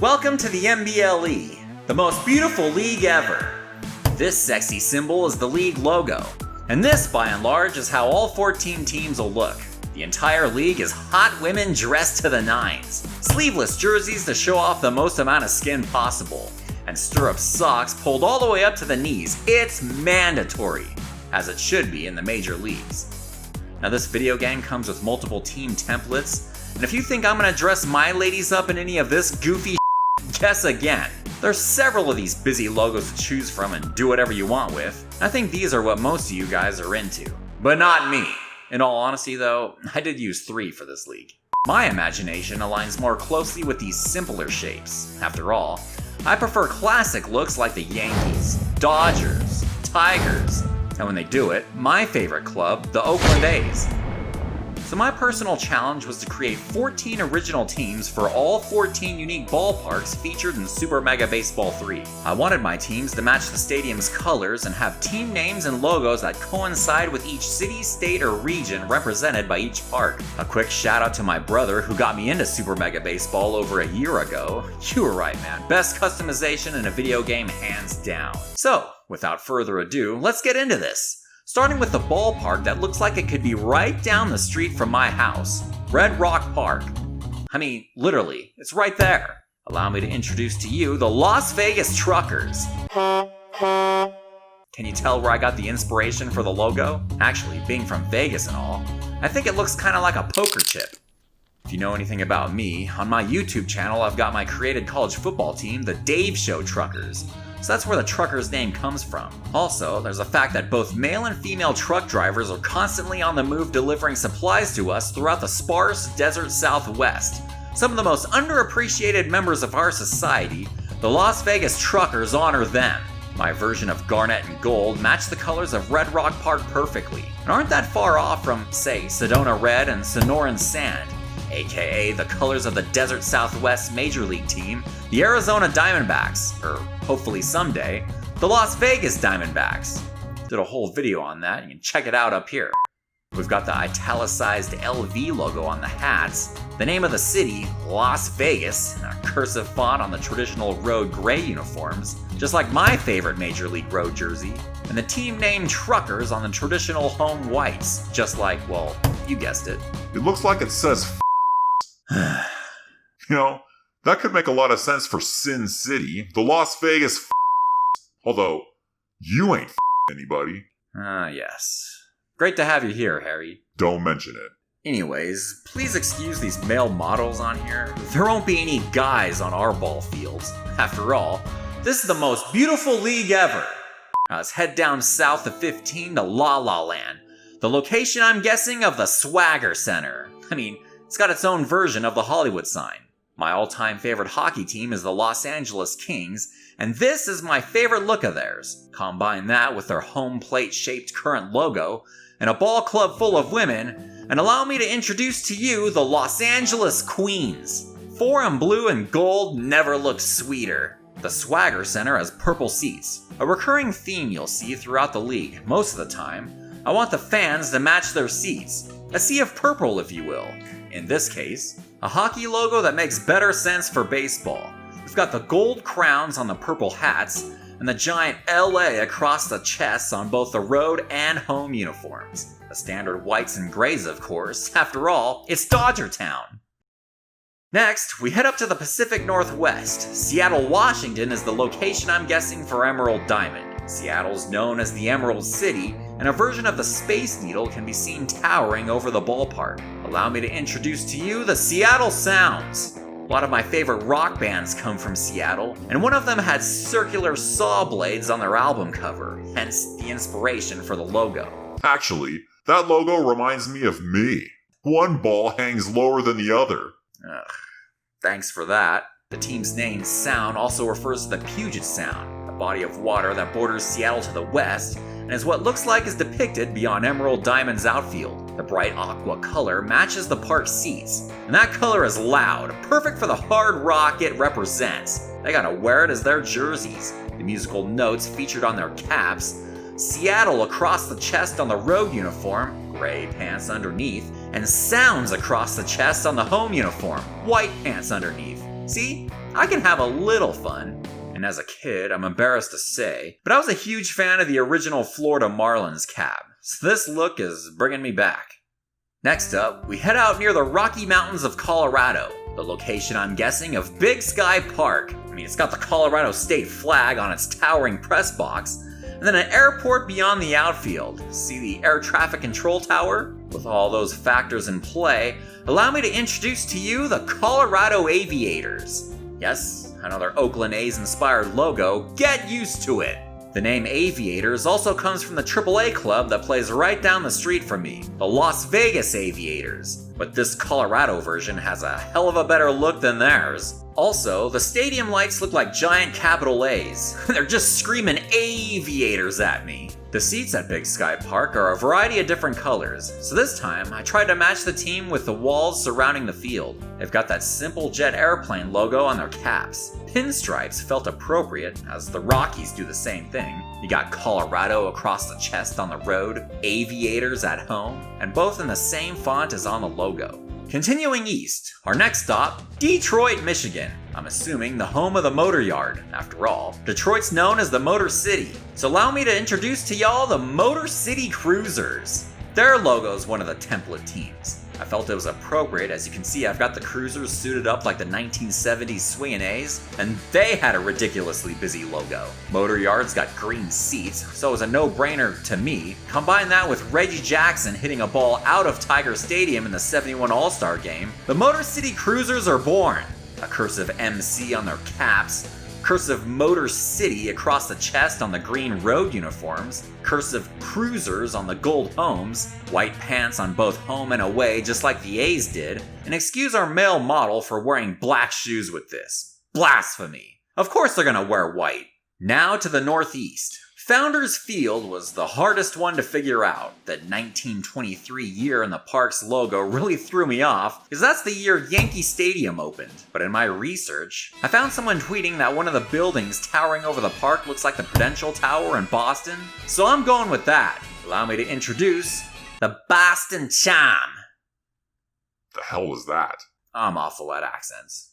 Welcome to the MBLE, the most beautiful league ever. This sexy symbol is the league logo, and this, by and large, is how all 14 teams will look. The entire league is hot women dressed to the nines, sleeveless jerseys to show off the most amount of skin possible, and stirrup socks pulled all the way up to the knees. It's mandatory, as it should be in the major leagues. Now this video game comes with multiple team templates, and if you think I'm gonna dress my ladies up in any of this goofy guess again. There's several of these busy logos to choose from and do whatever you want with. I think these are what most of you guys are into. But not me. In all honesty though, I did use 3 for this league. My imagination aligns more closely with these simpler shapes. After all, I prefer classic looks like the Yankees, Dodgers, Tigers, and when they do it, my favorite club, the Oakland A's. So my personal challenge was to create 14 original teams for all 14 unique ballparks featured in Super Mega Baseball 3. I wanted my teams to match the stadium's colors and have team names and logos that coincide with each city, state, or region represented by each park. A quick shout out to my brother who got me into Super Mega Baseball over a year ago. You were right, man. Best customization in a video game hands down. So, without further ado, let's get into this. Starting with the ballpark that looks like it could be right down the street from my house, Red Rock Park. I mean, literally, it's right there. Allow me to introduce to you the Las Vegas Truckers. Can you tell where I got the inspiration for the logo? Actually, being from Vegas and all, I think it looks kind of like a poker chip. If you know anything about me, on my YouTube channel I've got my created college football team, the Dave Show Truckers. So that's where the trucker's name comes from. Also, there's the fact that both male and female truck drivers are constantly on the move delivering supplies to us throughout the sparse desert Southwest. Some of the most underappreciated members of our society, the Las Vegas Truckers, honor them. My version of garnet and gold match the colors of Red Rock Park perfectly, and aren't that far off from, say, Sedona Red and Sonoran Sand, aka the colors of the Desert Southwest Major League team, the Arizona Diamondbacks, or hopefully someday, the Las Vegas Diamondbacks. Did a whole video on that, you can check it out up here. We've got the italicized LV logo on the hats, the name of the city, Las Vegas, and a cursive font on the traditional road gray uniforms, just like my favorite Major League road jersey, and the team name Truckers on the traditional home whites, just like, well, you guessed it. It looks like it says You know, that could make a lot of sense for Sin City, the Las Vegas although, you ain't anybody. Yes. Great to have you here, Harry. Don't mention it. Anyways, please excuse these male models on here. There won't be any guys on our ball fields. After all, this is the most beautiful league ever. Now let's head down south of 15 to La La Land, the location, I'm guessing, of the Swagger Center. I mean, it's got its own version of the Hollywood sign. My all-time favorite hockey team is the Los Angeles Kings, and this is my favorite look of theirs. Combine that with their home plate-shaped current logo, and a ball club full of women, and allow me to introduce to you the Los Angeles Queens. 4 in blue and gold never looked sweeter. The Swagger Center has purple seats, a recurring theme you'll see throughout the league. Most of the time, I want the fans to match their seats, a sea of purple if you will. In this case, a hockey logo that makes better sense for baseball. We've got the gold crowns on the purple hats, and the giant LA across the chests on both the road and home uniforms. The standard whites and grays, of course. After all, it's Dodger Town. Next, we head up to the Pacific Northwest. Seattle, Washington is the location I'm guessing for Emerald Diamond. Seattle's known as the Emerald City, and a version of the Space Needle can be seen towering over the ballpark. Allow me to introduce to you the Seattle Sounds. A lot of my favorite rock bands come from Seattle, and one of them had circular saw blades on their album cover, hence the inspiration for the logo. Actually, that logo reminds me of me. One ball hangs lower than the other. Ugh, thanks for that. The team's name, Sound, also refers to the Puget Sound, a body of water that borders Seattle to the west, and is what looks like is depicted beyond Emerald Diamond's outfield. The bright aqua color matches the park's seats, and that color is loud, perfect for the hard rock it represents. They gotta wear it as their jerseys. The musical notes featured on their caps, Seattle across the chest on the road uniform, gray pants underneath, and Sounds across the chest on the home uniform, white pants underneath. See? I can have a little fun. And as a kid, I'm embarrassed to say, but I was a huge fan of the original Florida Marlins cap, so this look is bringing me back. Next up, we head out near the Rocky Mountains of Colorado, the location, I'm guessing, of Big Sky Park. I mean, it's got the Colorado state flag on its towering press box, and then an airport beyond the outfield. See the air traffic control tower? With all those factors in play, allow me to introduce to you the Colorado Aviators. Yes, another Oakland A's inspired logo, get used to it! The name Aviators also comes from the AAA club that plays right down the street from me, the Las Vegas Aviators. But this Colorado version has a hell of a better look than theirs. Also, the stadium lights look like giant capital A's. They're just screaming Aviators at me. The seats at Big Sky Park are a variety of different colors, so this time I tried to match the team with the walls surrounding the field. They've got that simple jet airplane logo on their caps. Pinstripes felt appropriate, as the Rockies do the same thing. You got Colorado across the chest on the road, Aviators at home, and both in the same font as on the logo. Continuing east, our next stop, Detroit, Michigan. I'm assuming the home of the Motor Yard. After all, Detroit's known as the Motor City. So allow me to introduce to y'all the Motor City Cruisers. Their logo's one of the template teams. I felt it was appropriate, as you can see I've got the Cruisers suited up like the 1970s Swingin' A's, and they had a ridiculously busy logo. Motor Yard's got green seats, so it was a no-brainer to me. Combine that with Reggie Jackson hitting a ball out of Tiger Stadium in the '71 All-Star Game, the Motor City Cruisers are born. A cursive MC on their caps, cursive Motor City across the chest on the green road uniforms, cursive Cruisers on the gold homes, white pants on both home and away just like the A's did, and excuse our male model for wearing black shoes with this. Blasphemy. Of course they're gonna wear white. Now to the northeast. Founders Field was the hardest one to figure out. That 1923 year in the park's logo really threw me off, because that's the year Yankee Stadium opened. But in my research, I found someone tweeting that one of the buildings towering over the park looks like the Prudential Tower in Boston, so I'm going with that. Allow me to introduce the Boston Chime. The hell was that? I'm awful at accents.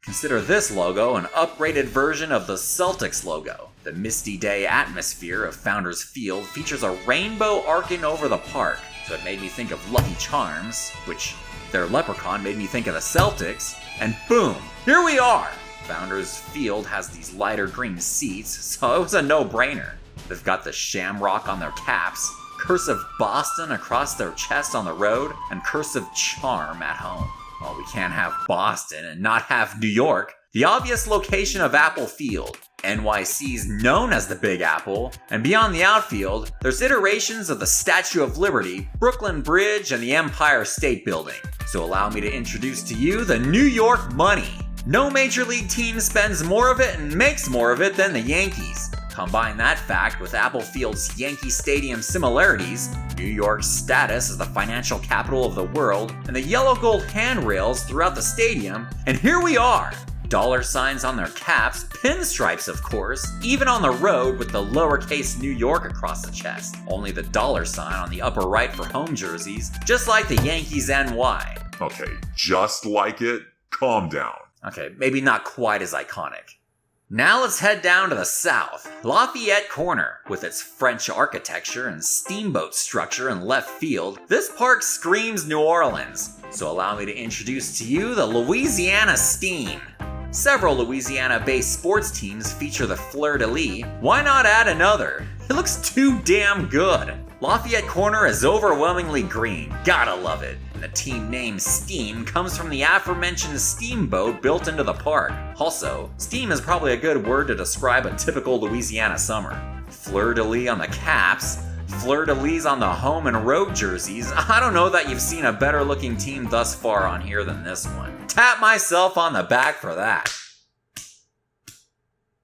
Consider this logo an upgraded version of the Celtics logo. The misty day atmosphere of Founders Field features a rainbow arcing over the park, so it made me think of Lucky Charms, which their leprechaun made me think of the Celtics, and boom, here we are! Founders Field has these lighter green seats, so it was a no-brainer. They've got the shamrock on their caps, cursive Boston across their chest on the road, and cursive Charm at home. Well, we can't have Boston and not have New York. The obvious location of Apple Field. NYC's known as the Big Apple, and beyond the outfield, there's iterations of the Statue of Liberty, Brooklyn Bridge, and the Empire State Building. So allow me to introduce to you the New York Money. No major league team spends more of it and makes more of it than the Yankees. Combine that fact with Apple Field's Yankee Stadium similarities, New York's status as the financial capital of the world, and the yellow-gold handrails throughout the stadium, and here we are! Dollar signs on their caps, pinstripes of course, even on the road with the lowercase New York across the chest. Only the dollar sign on the upper right for home jerseys, just like the Yankees NY. Okay, just like it? Calm down. Okay, maybe not quite as iconic. Now let's head down to the south, Lafayette Corner. With its French architecture and steamboat structure in left field, this park screams New Orleans. So allow me to introduce to you the Louisiana Steam. Several Louisiana-based sports teams feature the fleur-de-lis. Why not add another? It looks too damn good. Lafayette Corner is overwhelmingly green, gotta love it. And the team name Steam comes from the aforementioned steamboat built into the park. Also, steam is probably a good word to describe a typical Louisiana summer. Fleur-de-lis on the caps, fleur-de-lis on the home and road jerseys. I don't know that you've seen a better looking team thus far on here than this one. Tap myself on the back for that.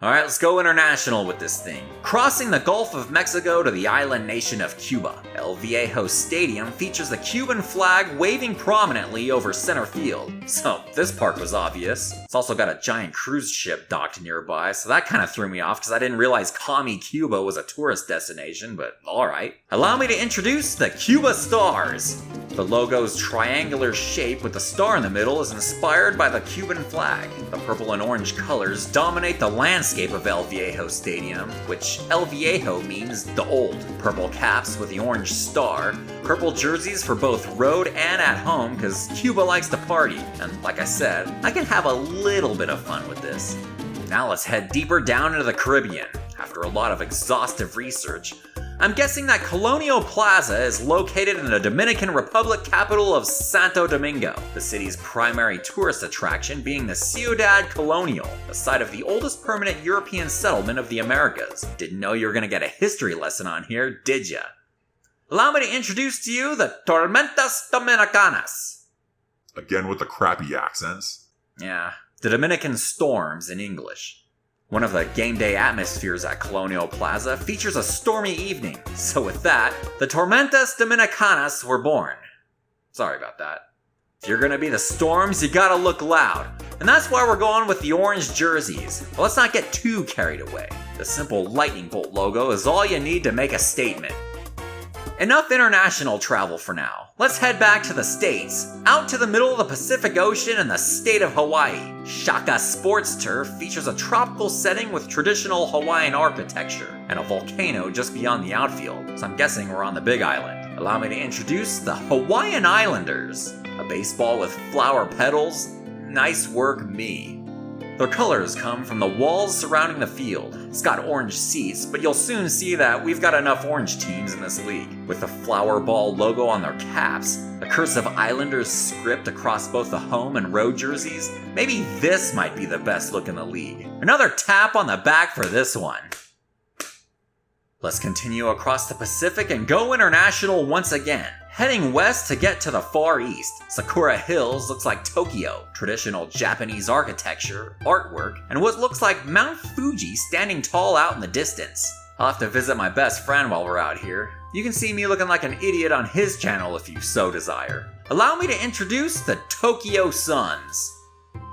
Alright, let's go international with this thing. Crossing the Gulf of Mexico to the island nation of Cuba, El Viejo Stadium features the Cuban flag waving prominently over center field. So, this part was obvious. It's also got a giant cruise ship docked nearby, so that kind of threw me off because I didn't realize Commie Cuba was a tourist destination, but alright. Allow me to introduce the Cuba Stars. The logo's triangular shape with the star in the middle is inspired by the Cuban flag. The purple and orange colors dominate the landscape of El Viejo Stadium, which El Viejo means the old. Purple caps with the orange star, purple jerseys for both road and at home because Cuba likes to party. And like I said, I can have a little bit of fun with this. Now let's head deeper down into the Caribbean. After a lot of exhaustive research, I'm guessing that Colonial Plaza is located in the Dominican Republic capital of Santo Domingo, the city's primary tourist attraction being the Ciudad Colonial, the site of the oldest permanent European settlement of the Americas. Didn't know you were gonna get a history lesson on here, did ya? Allow me to introduce to you the Tormentas Dominicanas. Again with the crappy accents. Yeah, the Dominican Storms in English. One of the game day atmospheres at Colonial Plaza features a stormy evening, so with that, the Tormentas Dominicanas were born. Sorry about that. If you're gonna be the Storms, you gotta look loud, and that's why we're going with the orange jerseys. But let's not get too carried away. The simple lightning bolt logo is all you need to make a statement. Enough international travel for now. Let's head back to the States, out to the middle of the Pacific Ocean in the state of Hawaii. Shaka Sports Turf features a tropical setting with traditional Hawaiian architecture and a volcano just beyond the outfield, so I'm guessing we're on the Big Island. Allow me to introduce the Hawaiian Islanders, a baseball with flower petals. Nice work, me. Their colors come from the walls surrounding the field. It's got orange seats, but you'll soon see that we've got enough orange teams in this league. With the flower ball logo on their caps, the cursive Islanders script across both the home and road jerseys, maybe this might be the best look in the league. Another tap on the back for this one. Let's continue across the Pacific and go international once again. Heading west to get to the Far East, Sakura Hills looks like Tokyo, traditional Japanese architecture, artwork, and what looks like Mount Fuji standing tall out in the distance. I'll have to visit my best friend while we're out here. You can see me looking like an idiot on his channel if you so desire. Allow me to introduce the Tokyo Suns.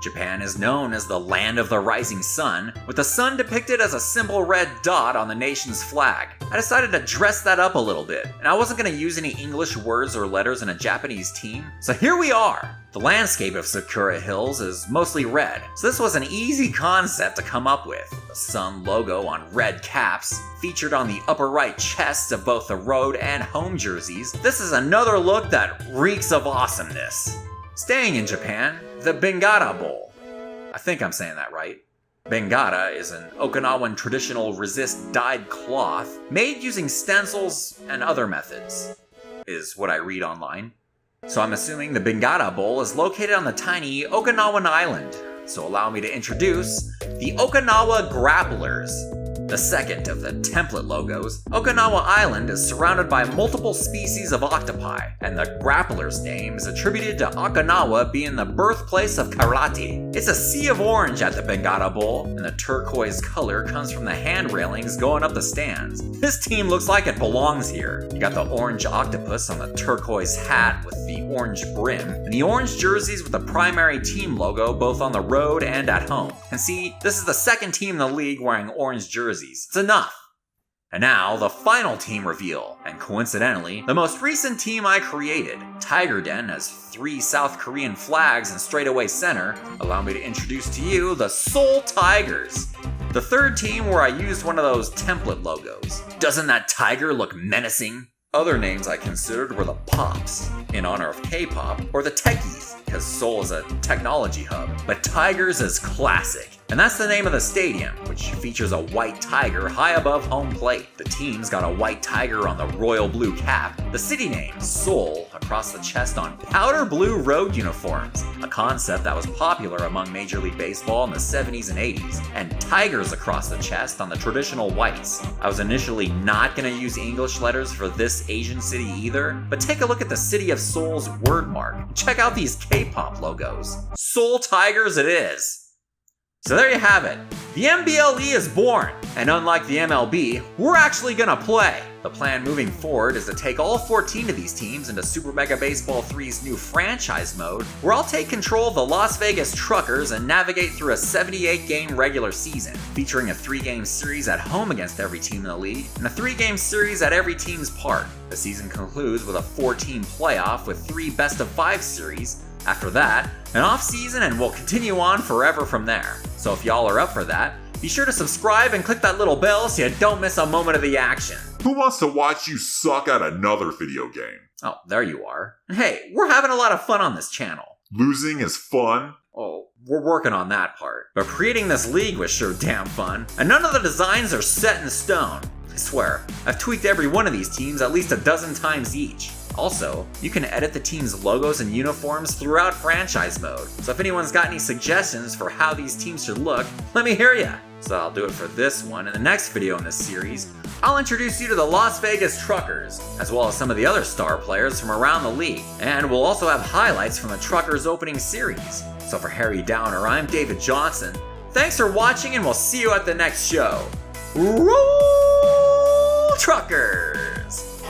Japan is known as the land of the rising sun, with the sun depicted as a simple red dot on the nation's flag. I decided to dress that up a little bit, and I wasn't going to use any English words or letters in a Japanese team, so here we are! The landscape of Sakura Hills is mostly red, so this was an easy concept to come up with. The sun logo on red caps, featured on the upper right chests of both the road and home jerseys. This is another look that reeks of awesomeness. Staying in Japan, the Bengara Bowl. I think I'm saying that right. Bengara is an Okinawan traditional resist dyed cloth made using stencils and other methods, is what I read online. So I'm assuming the Bengara Bowl is located on the tiny Okinawan island. So allow me to introduce the Okinawa Grapplers. The second of the template logos, Okinawa Island is surrounded by multiple species of octopi, and the Grappler's name is attributed to Okinawa being the birthplace of karate. It's a sea of orange at the Bengara Bowl, and the turquoise color comes from the hand railings going up the stands. This team looks like it belongs here. You got the orange octopus on the turquoise hat with the orange brim, and the orange jerseys with the primary team logo both on the road and at home. And see, this is the second team in the league wearing orange jerseys. It's enough. And now, the final team reveal, and coincidentally, the most recent team I created. Tiger Den has 3 South Korean flags in straightaway center. Allow me to introduce to you the Seoul Tigers. The third team where I used one of those template logos. Doesn't that tiger look menacing? Other names I considered were the Pops, in honor of K-pop, or the Techies, because Seoul is a technology hub. But Tigers is classic. And that's the name of the stadium, which features a white tiger high above home plate. The team's got a white tiger on the royal blue cap, the city name, Seoul, across the chest on powder blue road uniforms, a concept that was popular among Major League Baseball in the 70s and 80s, and tigers across the chest on the traditional whites. I was initially not going to use English letters for this Asian city either, but take a look at the city of Seoul's wordmark. Check out these K-pop logos. Seoul Tigers it is! So there you have it, The MBLE is born, and unlike the MLB, we're actually gonna play. The plan moving forward is to take all 14 of these teams into Super Mega Baseball 3's new franchise mode, where I'll take control of the Las Vegas Truckers and navigate through a 78-game regular season, featuring a 3-game series at home against every team in the league, and a 3-game series at every team's park. The season concludes with a 4-team playoff with 3 best-of-5 series. After that, an off-season, and we'll continue on forever from there. So if y'all are up for that, be sure to subscribe and click that little bell so you don't miss a moment of the action. Who wants to watch you suck at another video game? Oh, there you are. Hey, we're having a lot of fun on this channel. Losing is fun? Oh, we're working on that part. But creating this league was sure damn fun, and none of the designs are set in stone. I swear, I've tweaked every one of these teams at least a dozen times each. Also, you can edit the team's logos and uniforms throughout franchise mode, so if anyone's got any suggestions for how these teams should look, let me hear ya! So I'll do it for this one. In the next video in this series, I'll introduce you to the Las Vegas Truckers, as well as some of the other star players from around the league, and we'll also have highlights from the Truckers opening series. So for Harry Downer, I'm David Johnson. Thanks for watching, and we'll see you at the next show. Roll Truckers!